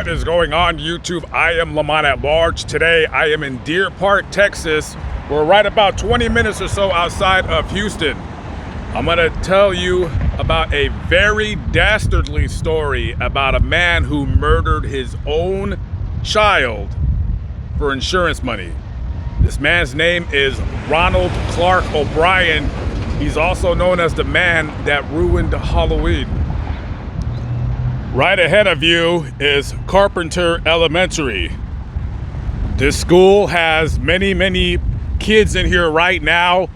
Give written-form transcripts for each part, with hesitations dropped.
What is going on, YouTube? I am Lamont at large. Today I am in Deer Park, Texas. We're right about 20 minutes or so outside of Houston. I'm gonna tell you about a very dastardly story about a man who murdered his own child for insurance money. This man's name is Ronald Clark O'Bryan. He's also known as the man that ruined Halloween. Right ahead of you is Carpenter Elementary. This school has many kids in here right now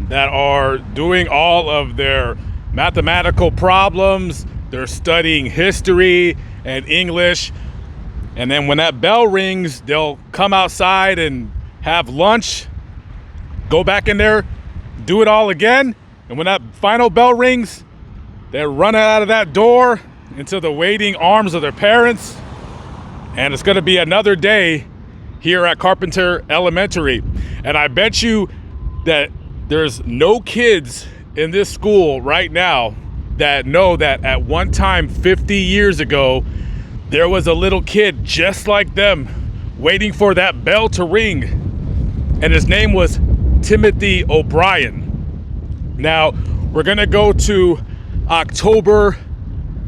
that are doing all of their mathematical problems. They're studying history and English. And then when that bell rings, they'll come outside and have lunch, go back in there, do it all again. And when that final bell rings, they're running out of that door into the waiting arms of their parents. And it's gonna be another day here at Carpenter Elementary. And I bet you that there's no kids in this school right now that know that at one time 50 years ago, there was a little kid just like them waiting for that bell to ring. And his name was Timothy O'Bryan. Now, we're gonna go to October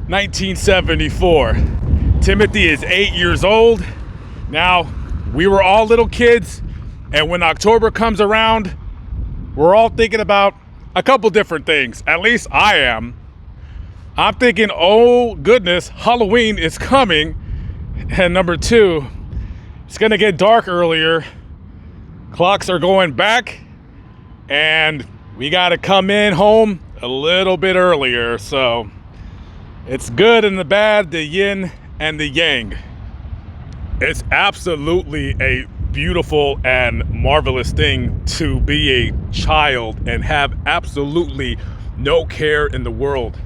1974. Timothy is 8 years old. Now, we were all little kids, and when October comes around, we're all thinking about a couple different things. At least I am. I'm thinking, oh goodness, Halloween is coming. And number two, it's gonna get dark earlier. Clocks are going back, and we gotta come in home a little bit earlier. So it's good and the bad, the yin and the yang. It's absolutely a beautiful and marvelous thing to be a child and have absolutely no care in the world.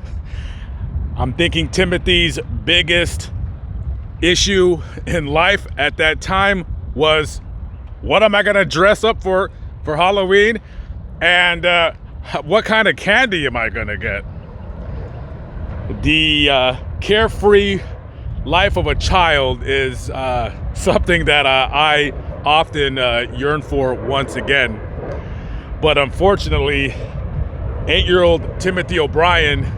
I'm thinking Timothy's biggest issue in life at that time was, what am I gonna dress up for Halloween? And what kind of candy am I gonna get? The carefree life of a child is something that I often yearn for once again. But unfortunately, 8-year-old Timothy O'Bryan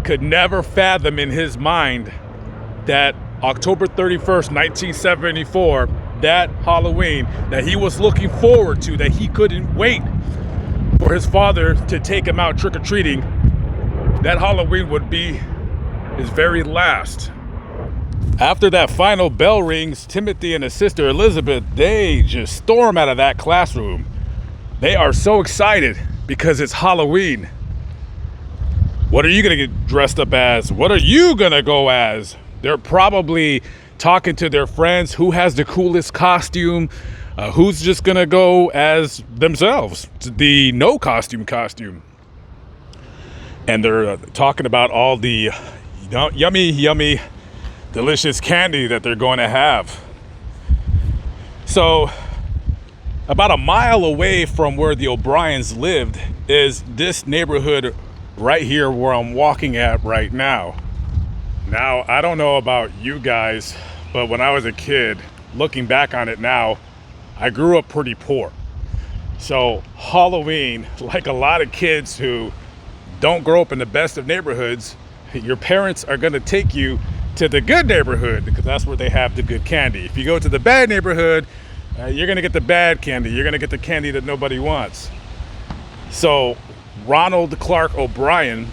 could never fathom in his mind that October 31st, 1974, that Halloween that he was looking forward to, that he couldn't wait for his father to take him out trick-or-treating, that Halloween would be his very last. After that final bell rings, Timothy and his sister Elizabeth, they just storm out of that classroom. They are so excited because it's Halloween. What are you gonna get dressed up as? What are you gonna go as? They're probably talking to their friends who has the coolest costume, who's just gonna go as themselves, the no costume. And they're talking about all the yummy, delicious candy that they're going to have. So about a mile away from where the O'Briens lived is this neighborhood right here where I'm walking at right now. Now, I don't know about you guys, but when I was a kid, looking back on it now, I grew up pretty poor. So Halloween, like a lot of kids who don't grow up in the best of neighborhoods, your parents are gonna take you to the good neighborhood because that's where they have the good candy. If you go to the bad neighborhood, you're gonna get the bad candy. You're gonna get the candy that nobody wants. So Ronald Clark O'Bryan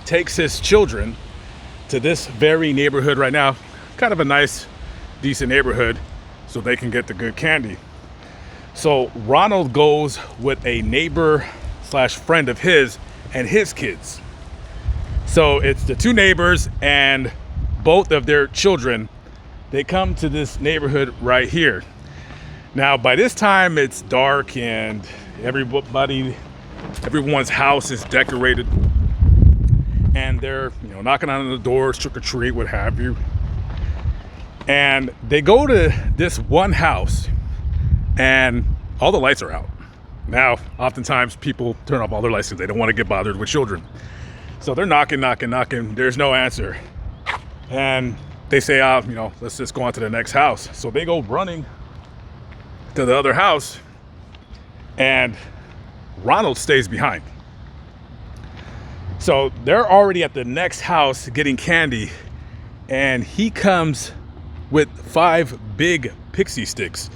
takes his children to this very neighborhood right now, kind of a nice, decent neighborhood, so they can get the good candy. So Ronald goes with a neighbor slash friend of his and his kids. So it's the two neighbors and both of their children. They come to this neighborhood right here. Now, by this time it's dark and everyone's house is decorated, and they're knocking on the doors, trick or treat, what have you. And they go to this one house and all the lights are out. Now, oftentimes people turn off all their lights because they don't want to get bothered with children. So they're knocking. There's no answer. And they say, let's just go on to the next house. So they go running to the other house, and Ronald stays behind. So they're already at the next house getting candy, and he comes with 5 big pixie sticks.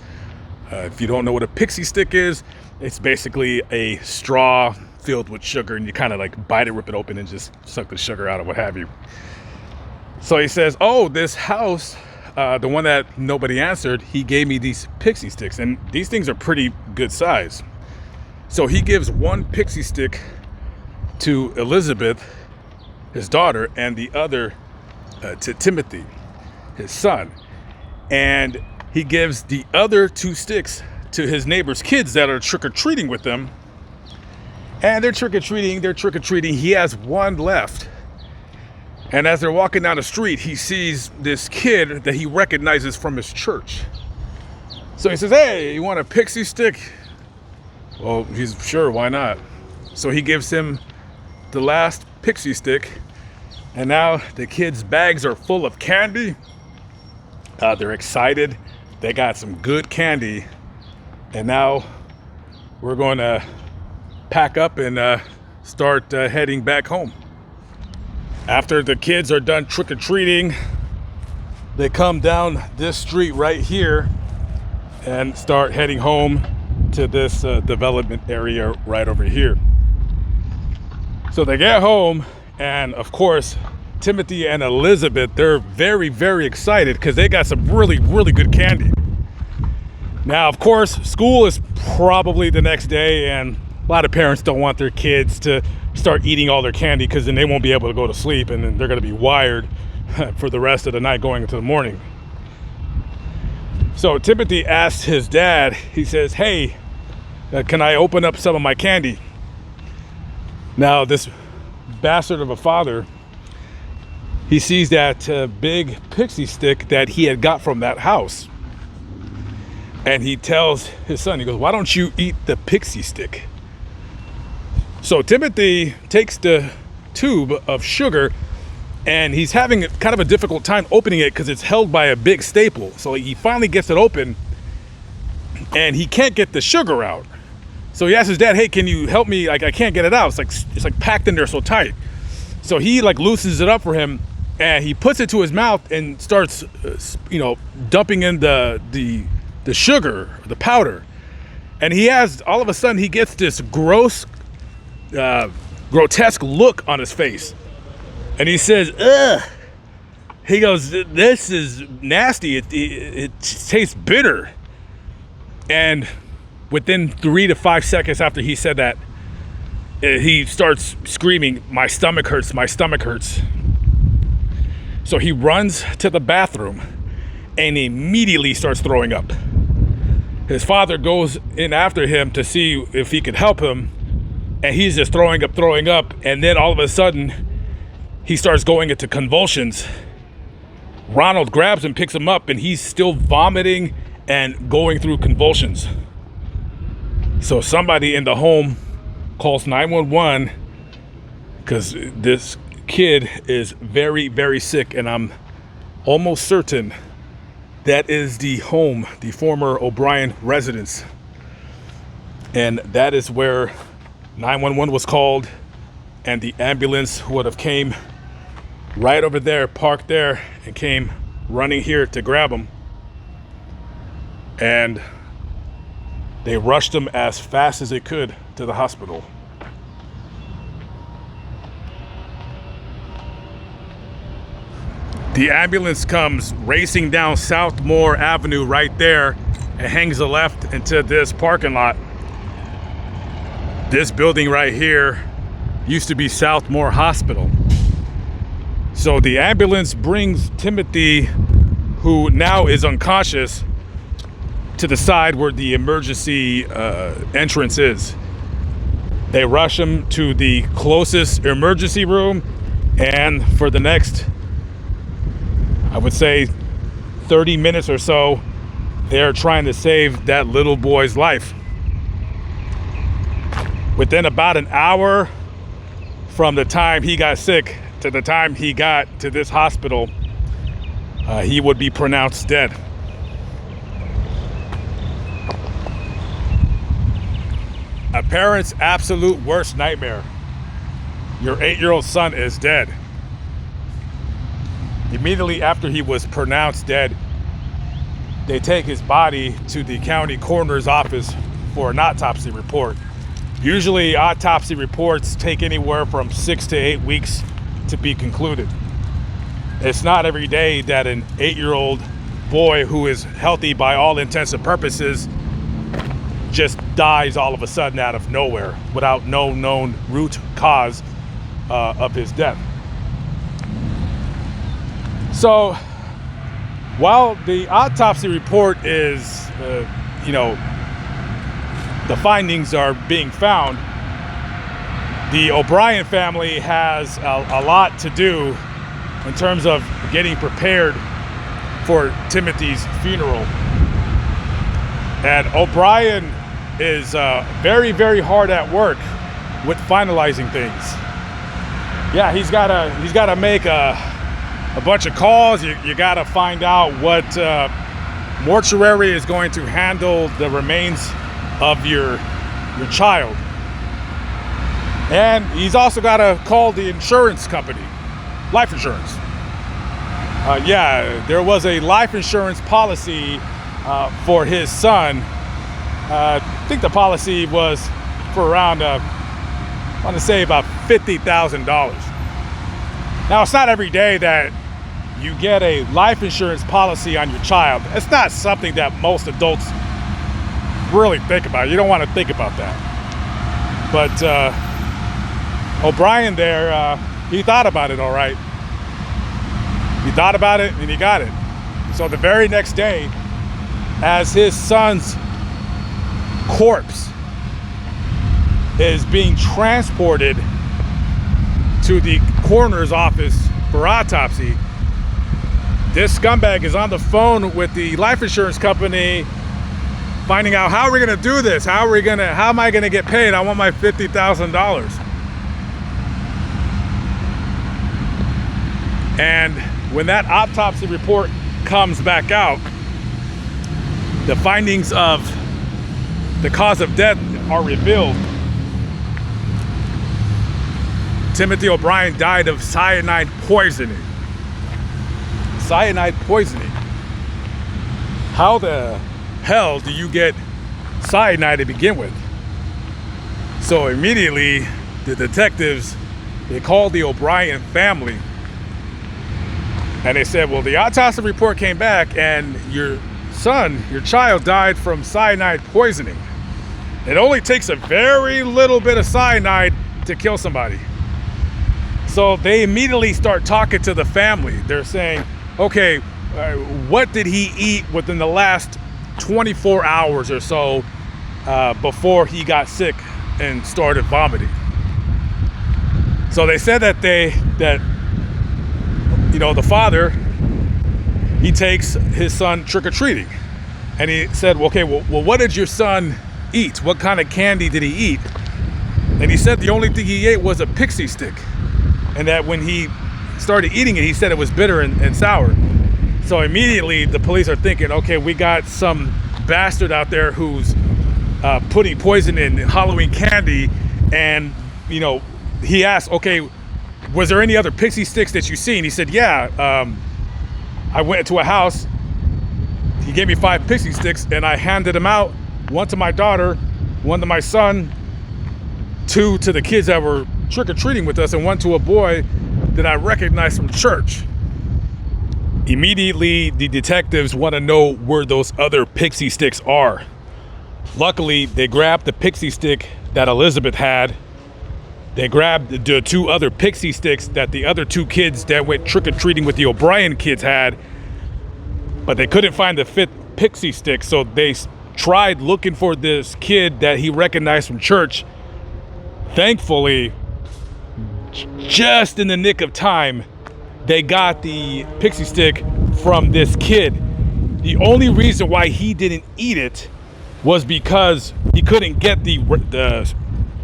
If you don't know what a pixie stick is, it's basically a straw filled with sugar, and you kind of like bite it, rip it open, and just suck the sugar out, or what have you. So he says, oh, this house, the one that nobody answered, he gave me these pixie sticks, and these things are pretty good size. So he gives 1 pixie stick to Elizabeth, his daughter, and the other to Timothy, his son. And he gives the other 2 sticks to his neighbor's kids that are trick-or-treating with them. And they're trick-or-treating. He has 1 left. And as they're walking down the street, he sees this kid that he recognizes from his church. So he says, hey, you want a pixie stick? Well, he's sure, why not? So he gives him the last pixie stick. And now the kids' bags are full of candy. They're excited. They got some good candy. And now we're going to pack up and start heading back home. After the kids are done trick-or-treating, they come down this street right here and start heading home to this development area right over here. So they get home, and of course, Timothy and Elizabeth, they're very, very excited because they got some really, really good candy. Now, of course, school is probably the next day, and a lot of parents don't want their kids to start eating all their candy because then they won't be able to go to sleep, and then they're going to be wired for the rest of the night going into the morning. So Timothy asked his dad, he says, hey, can I open up some of my candy? Now, this bastard of a father, he sees that big pixie stick that he had got from that house. And he tells his son, he goes, why don't you eat the pixie stick? So Timothy takes the tube of sugar, and he's having kind of a difficult time opening it because it's held by a big staple. So he finally gets it open, and he can't get the sugar out. So he asks his dad, hey, can you help me? Like, I can't get it out. It's like packed in there so tight. So he like loosens it up for him, and he puts it to his mouth and starts, dumping in the sugar, the powder. And he has, all of a sudden, he gets this grotesque look on his face. And he says, ugh. He goes, this is nasty. It tastes bitter. And within 3 to 5 seconds after he said that, he starts screaming, my stomach hurts, my stomach hurts. So he runs to the bathroom and immediately starts throwing up. His father goes in after him to see if he could help him, and he's just throwing up, and then all of a sudden, he starts going into convulsions. Ronald grabs him, picks him up, and he's still vomiting and going through convulsions. So somebody in the home calls 911 because this kid is very, very sick, and I'm almost certain that is the home, the former O'Bryan residence. And that is where 911 was called, and the ambulance would have came right over there, parked there, and came running here to grab him. And they rushed him as fast as they could to the hospital. The ambulance comes racing down Southmore Avenue right there and hangs a left into this parking lot. This building right here used to be Southmore Hospital. So the ambulance brings Timothy, who now is unconscious, to the side where the emergency entrance is. They rush him to the closest emergency room, and for the next, I would say, 30 minutes or so, they're trying to save that little boy's life. Within about an hour from the time he got sick to the time he got to this hospital, he would be pronounced dead. A parent's absolute worst nightmare. Your 8-year-old son is dead. Immediately after he was pronounced dead, they take his body to the county coroner's office for an autopsy report. Usually autopsy reports take anywhere from 6 to 8 weeks to be concluded. It's not every day that an 8-year-old boy who is healthy by all intents and purposes just dies all of a sudden out of nowhere without no known root cause of his death. So while the autopsy report is, the findings are being found, the O'Bryan family has a lot to do in terms of getting prepared for Timothy's funeral. And O'Bryan is very, very hard at work with finalizing things. Yeah, he's gotta make a bunch of calls. You gotta find out what mortuary is going to handle the remains of your child. And he's also gotta call the insurance company, life insurance. There was a life insurance policy for his son. I think the policy was for around, I want to say about $50,000. Now, it's not every day that you get a life insurance policy on your child. It's not something that most adults really think about. You don't want to think about that. But O'Bryan there, he thought about it all right. He thought about it and he got it. So the very next day, as his son's corpse is being transported to the coroner's office for autopsy, this scumbag is on the phone with the life insurance company finding out, how are we going to do this? How am I going to get paid? I want my $50,000. And when that autopsy report comes back out, the findings of the cause of death are revealed. Timothy O'Bryan died of cyanide poisoning. Cyanide poisoning. How the hell do you get cyanide to begin with? So immediately, the detectives, they called the O'Bryan family. And they said, well, the autopsy report came back and your son, your child, died from cyanide poisoning. It only takes a very little bit of cyanide to kill somebody. So they immediately start talking to the family. They're saying, okay, what did he eat within the last 24 hours or so before he got sick and started vomiting? So they said that the father, he takes his son trick-or-treating. And he said, well, what did your son eat? What kind of candy did he eat? And he said the only thing he ate was a pixie stick. And that when he started eating it, he said it was bitter and sour. So immediately the police are thinking, okay, we got some bastard out there who's putting poison in Halloween candy. And, he asked, okay, was there any other pixie sticks that you seen? He said, yeah, I went into a house. He gave me 5 pixie sticks and I handed them out. 1 to my daughter, 1 to my son, 2 to the kids that were trick-or-treating with us, and 1 to a boy that I recognized from church. Immediately, the detectives want to know where those other pixie sticks are. Luckily, they grabbed the pixie stick that Elizabeth had. They grabbed the 2 other pixie sticks that the other 2 kids that went trick-or-treating with the O'Bryan kids had, but they couldn't find the 5th pixie stick, so they tried looking for this kid that he recognized from church. Thankfully, just in the nick of time, they got the pixie stick from this kid. The only reason why he didn't eat it was because he couldn't get the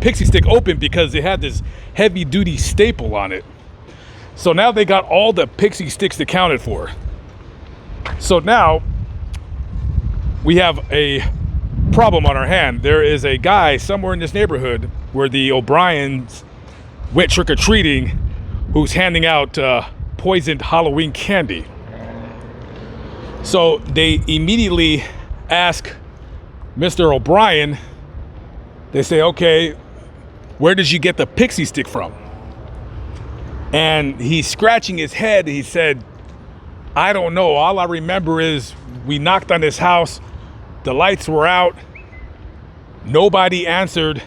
pixie stick open because it had this heavy duty staple on it. So now they got all the pixie sticks accounted for. So now we have a problem on our hand. There is a guy somewhere in this neighborhood where the O'Briens went trick-or-treating who's handing out poisoned Halloween candy. So they immediately ask Mr. O'Brien, they say, okay, where did you get the pixie stick from? And he's scratching his head. He said, I don't know. All I remember is we knocked on his house. The lights were out. Nobody answered.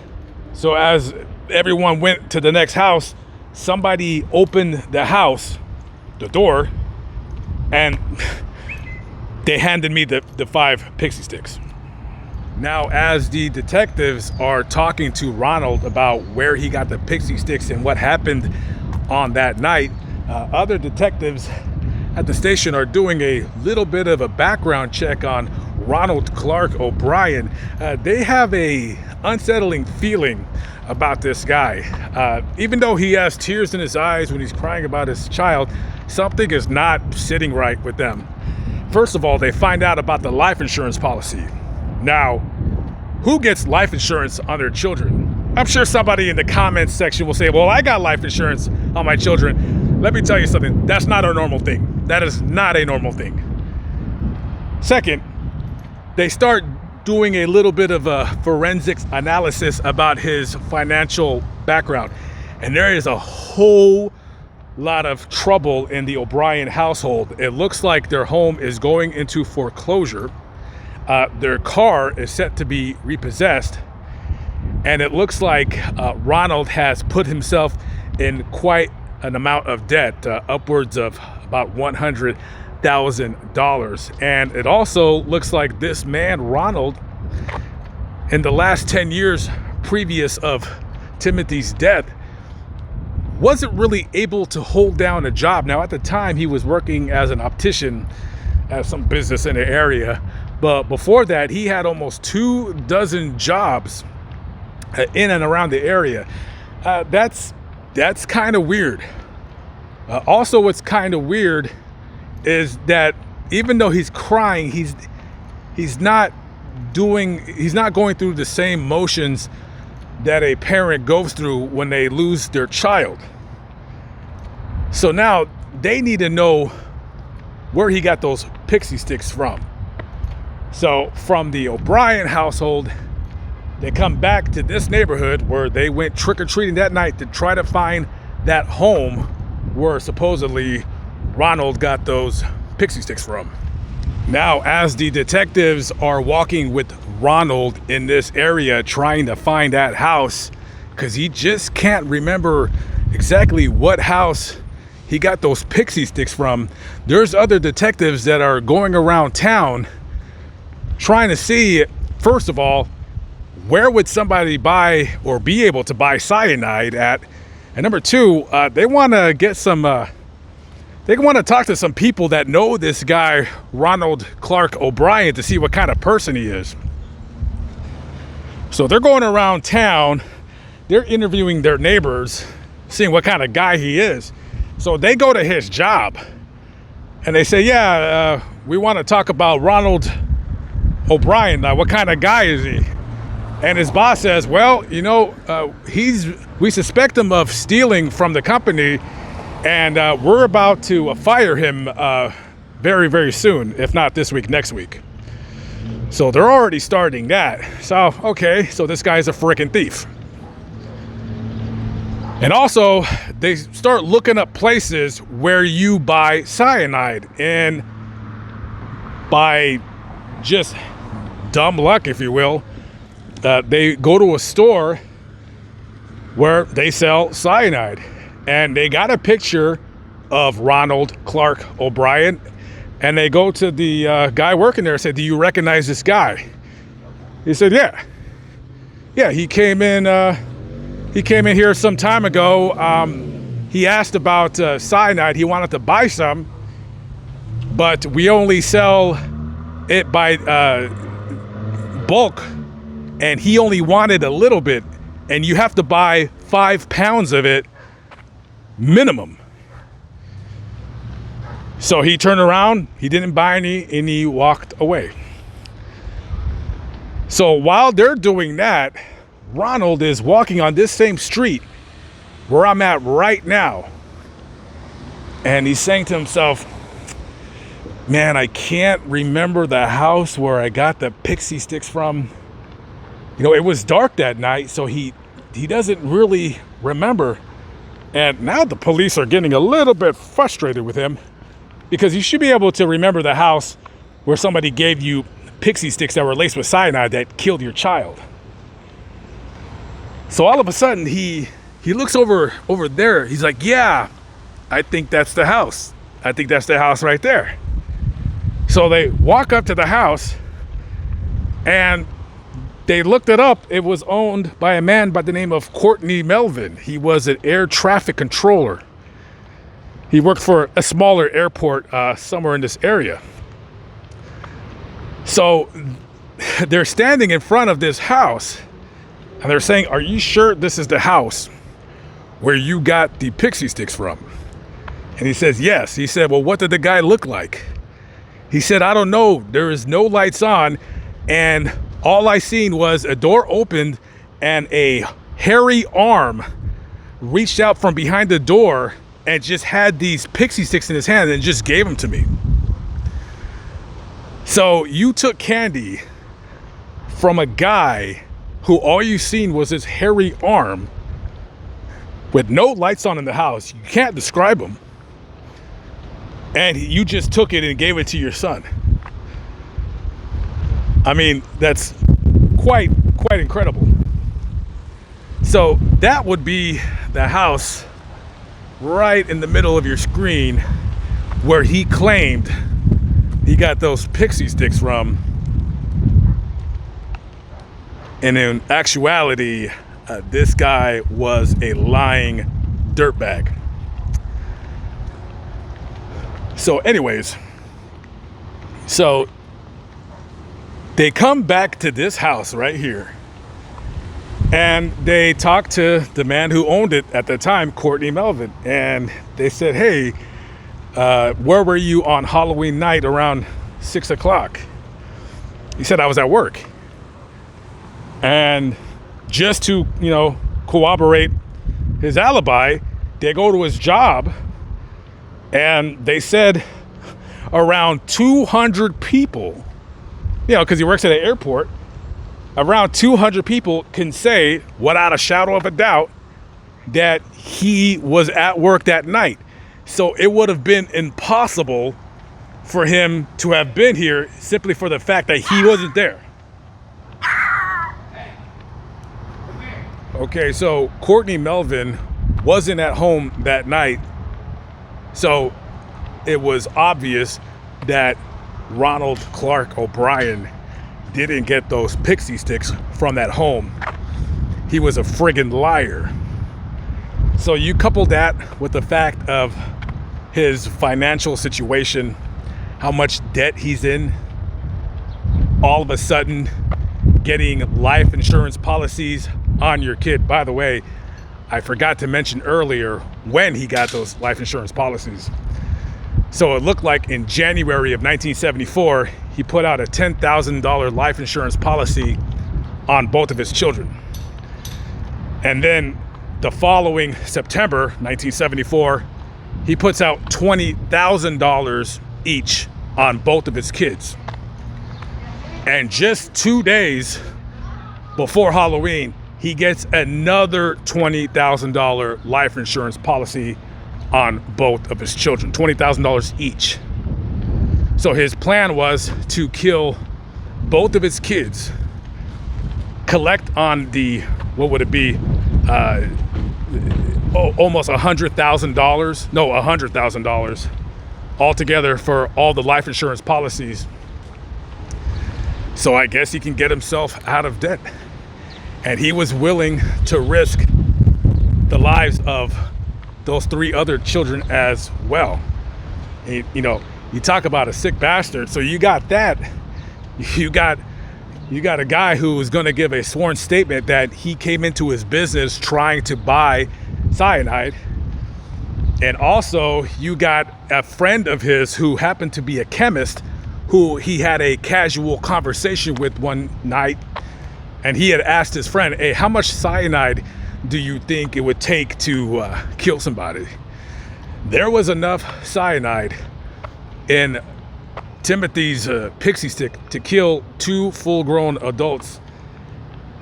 So as everyone went to the next house, somebody opened the house, the door, and they handed me the 5 pixie sticks. Now, as the detectives are talking to Ronald about where he got the pixie sticks and what happened on that night, other detectives at the station are doing a little bit of a background check on Ronald Clark O'Bryan. They have a unsettling feeling about this guy. Even though he has tears in his eyes when he's crying about his child, something is not sitting right with them. First of all, they find out about the life insurance policy. Now, who gets life insurance on their children? I'm sure somebody in the comments section will say, well, I got life insurance on my children. Let me tell you something. That's not a normal thing. That is not a normal thing. Second, they start doing a little bit of a forensics analysis about his financial background. And there is a whole lot of trouble in the O'Brien household. It looks like their home is going into foreclosure. Their car is set to be repossessed. And it looks like Ronald has put himself in quite an amount of debt, upwards of about $100,000. And it also looks like this man, Ronald, in the last 10 years previous of Timothy's death, wasn't really able to hold down a job. Now, at the time, he was working as an optician at some business in the area. But before that, he had almost 24 jobs in and around the area. That's kind of weird. Also, what's kind of weird is that even though he's crying, he's not going through the same motions that a parent goes through when they lose their child. So now they need to know where he got those pixie sticks from. So from the O'Brien household, they come back to this neighborhood where they went trick-or-treating that night to try to find that home where supposedly Ronald got those pixie sticks from. Now, as the detectives are walking with Ronald in this area trying to find that house, because he just can't remember exactly what house he got those pixie sticks from, there's other detectives that are going around town trying to see, first of all, where would somebody buy or be able to buy cyanide at? And number two, they want to get some, they want to talk to some people that know this guy, Ronald Clark O'Bryan, to see what kind of person he is. So they're going around town, they're interviewing their neighbors, seeing what kind of guy he is. So they go to his job and they say, yeah, we want to talk about Ronald O'Bryan. What kind of guy is he? And his boss says, well, you know, we suspect him of stealing from the company, and we're about to fire him very, very soon, if not this week, next week. So they're already starting that. So, okay, so this guy's a freaking thief. And also, they start looking up places where you buy cyanide. And by just dumb luck, if you will, they go to a store where they sell cyanide. And they got a picture of Ronald Clark O'Bryan. And they go to the guy working there and said, do you recognize this guy? He said, yeah. Yeah, he came in here some time ago. He asked about cyanide. He wanted to buy some, but we only sell it by bulk, and he only wanted a little bit, and you have to buy 5 pounds of it minimum. So he turned around, he didn't buy any, and he walked away. So while they're doing that, Ronald is walking on this same street where I'm at right now. And he's saying to himself, man, I can't remember the house where I got the pixie sticks from. You know, it was dark that night, so he doesn't really remember. And now the police are getting a little bit frustrated with him because you should be able to remember the house where somebody gave you pixie sticks that were laced with cyanide that killed your child. So all of a sudden he looks over there. He's like, yeah, I think that's the house. I think that's the house right there. So they walk up to the house and they looked it up. It was owned by a man by the name of Courtney Melvin. He was an air traffic controller. He worked for a smaller airport somewhere in this area. So they're standing in front of this house and they're saying, are you sure this is the house where you got the pixie sticks from? And he says, yes. He said, well, what did the guy look like? He said, I don't know. There is no lights on. And all I seen was a door opened and a hairy arm reached out from behind the door and just had these pixie sticks in his hand and just gave them to me. So you took candy from a guy who all you seen was his hairy arm with no lights on in the house. You can't describe him. And you just took it and gave it to your son. I mean, that's quite incredible. So that would be the house right in the middle of your screen where he claimed he got those pixie sticks from. And in actuality, this guy was a lying dirtbag. So anyways, so they come back to this house right here and they talk to the man who owned it at the time, Courtney Melvin. And they said, hey, where were you on Halloween night around 6 o'clock? He said, I was at work. And just to, corroborate his alibi, they go to his job and they said around 200 people, because he works at an airport, around 200 people can say without a shadow of a doubt that he was at work that night. So it would have been impossible for him to have been here simply for the fact that he wasn't there. Okay, so Courtney Melvin wasn't at home that night. So it was obvious that Ronald Clark O'Bryan didn't get those pixie sticks from that home. He was a friggin' liar. So you couple that with the fact of his financial situation, how much debt he's in, all of a sudden getting life insurance policies on your kid. By the way, I forgot to mention earlier when he got those life insurance policies. So it looked like in January of 1974, he put out a $10,000 life insurance policy on both of his children. And then the following September 1974, he puts out $20,000 each on both of his kids. And just 2 days before Halloween, he gets another $20,000 life insurance policy on both of his children, $20,000 each. So his plan was to kill both of his kids, collect on the, what would it be, almost $100,000, no, $100,000 altogether for all the life insurance policies. So I guess he can get himself out of debt. And he was willing to risk the lives of those 3 other children as well. And, you talk about a sick bastard. So you got that. You got a guy who is going to give a sworn statement that he came into his business trying to buy cyanide. And also, you got a friend of his who happened to be a chemist who he had a casual conversation with one night. And he had asked his friend, hey, how much cyanide do you think it would take to kill somebody? There was enough cyanide in Timothy's pixie stick to kill 2 full-grown adults.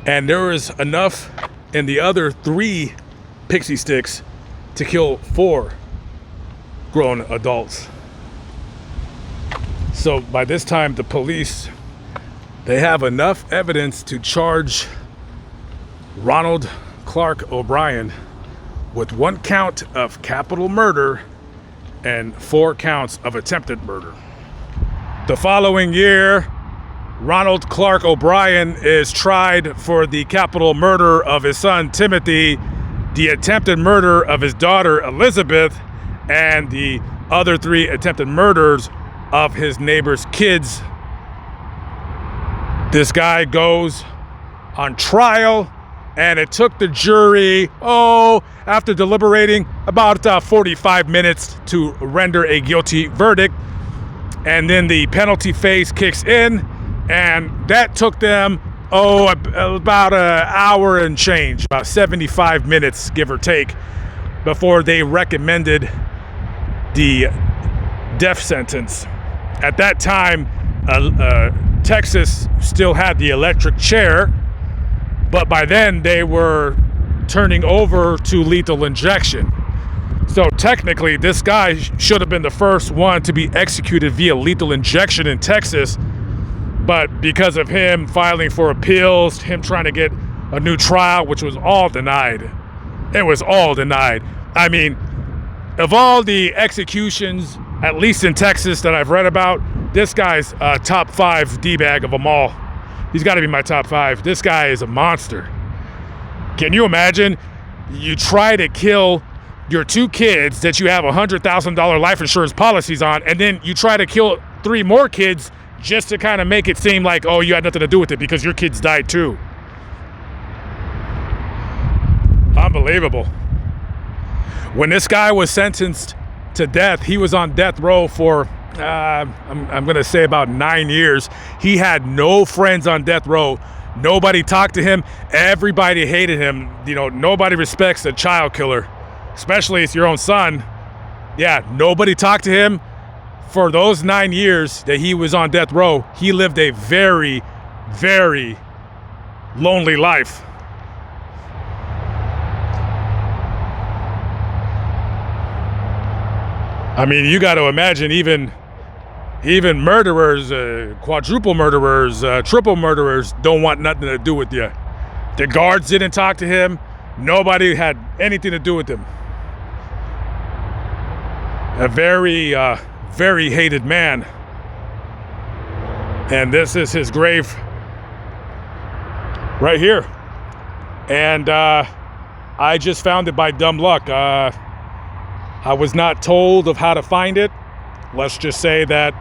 And there was enough in the other 3 pixie sticks to kill 4 grown adults. So by this time, the police, they have enough evidence to charge Ronald Clark O'Bryan with 1 count of capital murder and 4 counts of attempted murder. The following year, Ronald Clark O'Bryan is tried for the capital murder of his son Timothy, the attempted murder of his daughter Elizabeth, and the other 3 attempted murders of his neighbor's kids. This guy goes on trial, and it took the jury, after deliberating, about 45 minutes to render a guilty verdict. And then the penalty phase kicks in, and that took them, about an hour and change, about 75 minutes, give or take, before they recommended the death sentence. At that time, Texas still had the electric chair, but by then they were turning over to lethal injection. So technically, this guy should have been the first one to be executed via lethal injection in Texas, but because of him filing for appeals, him trying to get a new trial, which was all denied. It was all denied. I mean, of all the executions, at least in Texas, that I've read about, this guy's top 5 D-bag of them all. He's got to be my top 5. This guy is a monster. Can you imagine? You try to kill your 2 kids that you have $100,000 life insurance policies on, and then you try to kill 3 more kids just to kind of make it seem like, you had nothing to do with it because your kids died too. Unbelievable. When this guy was sentenced to death, he was on death row for, I'm going to say about 9 years. He had no friends on death row. Nobody talked to him. Everybody hated him. Nobody respects a child killer, especially it's your own son. Yeah, nobody talked to him. For those 9 years that he was on death row, he lived a very, very lonely life. I mean, you got to imagine even murderers, quadruple murderers, triple murderers don't want nothing to do with you. The guards didn't talk to him. Nobody had anything to do with him. A very, very hated man. And this is his grave right here. And I just found it by dumb luck. I was not told of how to find it. Let's just say that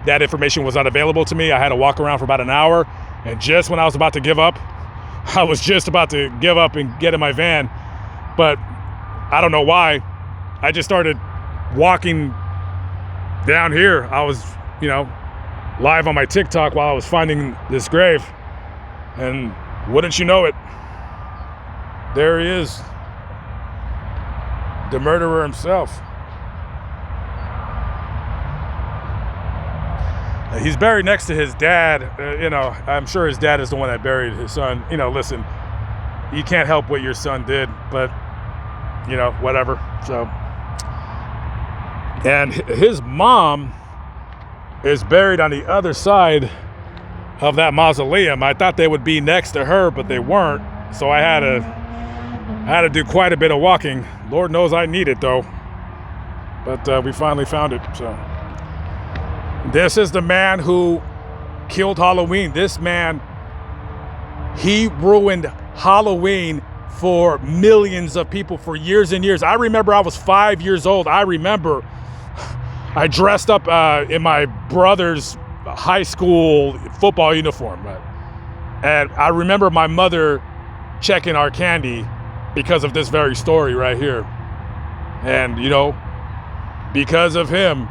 information was not available to me. I had to walk around for about an hour. And just when I was about to give up, I was just about to give up and get in my van. But I don't know why. I just started walking down here. I was, live on my TikTok while I was finding this grave. And wouldn't you know it, there he is. The murderer himself. He's buried next to his dad. I'm sure his dad is the one that buried his son. Listen, you can't help what your son did, but, whatever. So, and his mom is buried on the other side of that mausoleum. I thought they would be next to her, but they weren't. So I had to do quite a bit of walking. Lord knows I need it, though. But we finally found it, so. This is the man who killed Halloween. This man, he ruined Halloween for millions of people for years and years. I remember I was 5 years old. I remember I dressed up in my brother's high school football uniform. And I remember my mother checking our candy because of this very story right here. And, you know, because of him,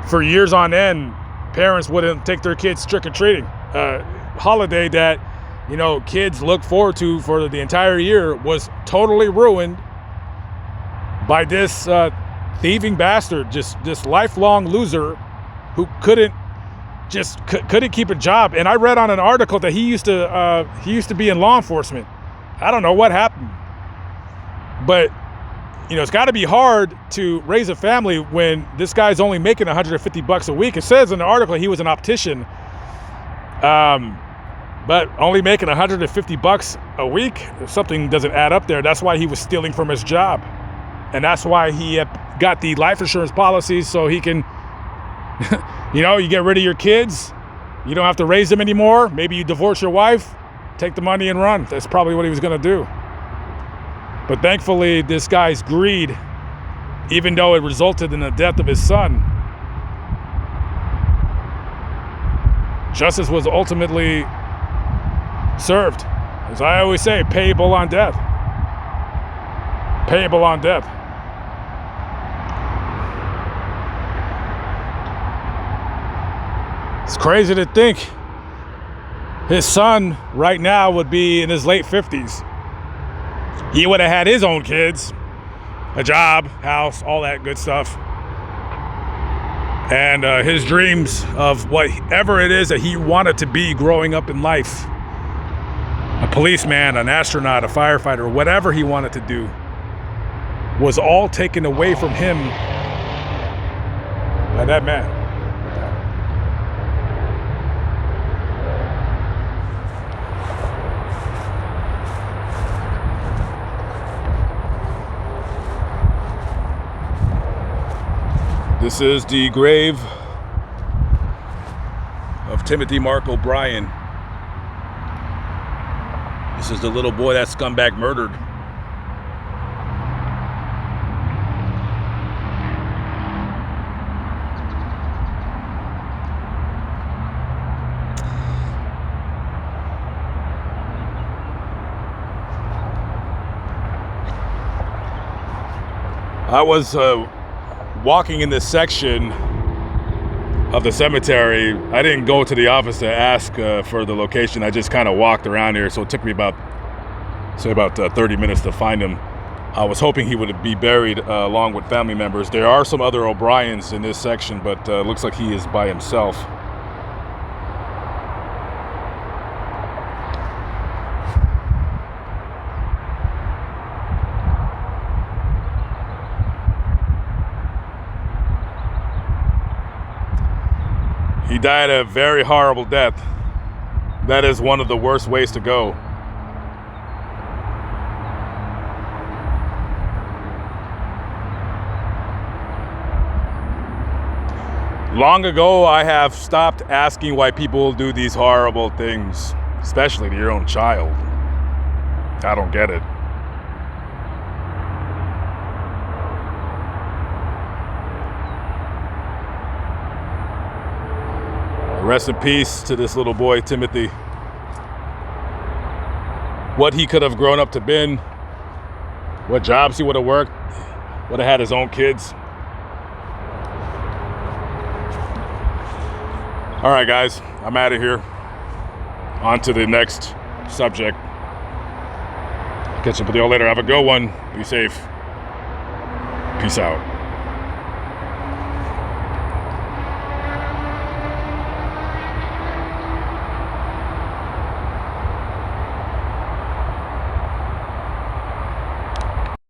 for years on end, parents wouldn't take their kids trick-or-treating. Holiday that, you know, kids look forward to for the entire year was totally ruined by this thieving bastard, just this lifelong loser who couldn't keep a job. And I read on an article that he used to be in law enforcement. I don't know what happened, but you know, it's got to be hard to raise a family when this guy's only making $150 a week. It says in the article he was an optician, but only making $150 a week. Something doesn't add up there. That's why he was stealing from his job, and that's why he had got the life insurance policies so he can, you know, you get rid of your kids, you don't have to raise them anymore. Maybe you divorce your wife, take the money and run. That's probably what he was going to do. But thankfully, this guy's greed, even though it resulted in the death of his son, justice was ultimately served. As I always say, payable on death. Payable on death. It's crazy to think his son right now would be in his late 50s. He would have had his own kids, a job, house, all that good stuff. And his dreams of whatever it is that he wanted to be growing up in life, a policeman, an astronaut, a firefighter, whatever he wanted to do, was all taken away from him by that man. This is the grave of Timothy Mark O'Brien. This is the little boy that scumbag murdered. I was walking in this section of the cemetery. I didn't go to the office to ask for the location. I just kind of walked around here, so it took me about 30 minutes to find him. I was hoping he would be buried along with family members. There are some other O'Briens in this section, but looks like he is by himself. He died a very horrible death. That is one of the worst ways to go. Long ago, I have stopped asking why people do these horrible things, especially to your own child. I don't get it. Rest in peace to this little boy, Timothy. What he could have grown up to been, what jobs he would have worked, would have had his own kids. All right, guys, I'm out of here. On to the next subject. Catch up with you all later. Have a good one. Be safe. Peace out.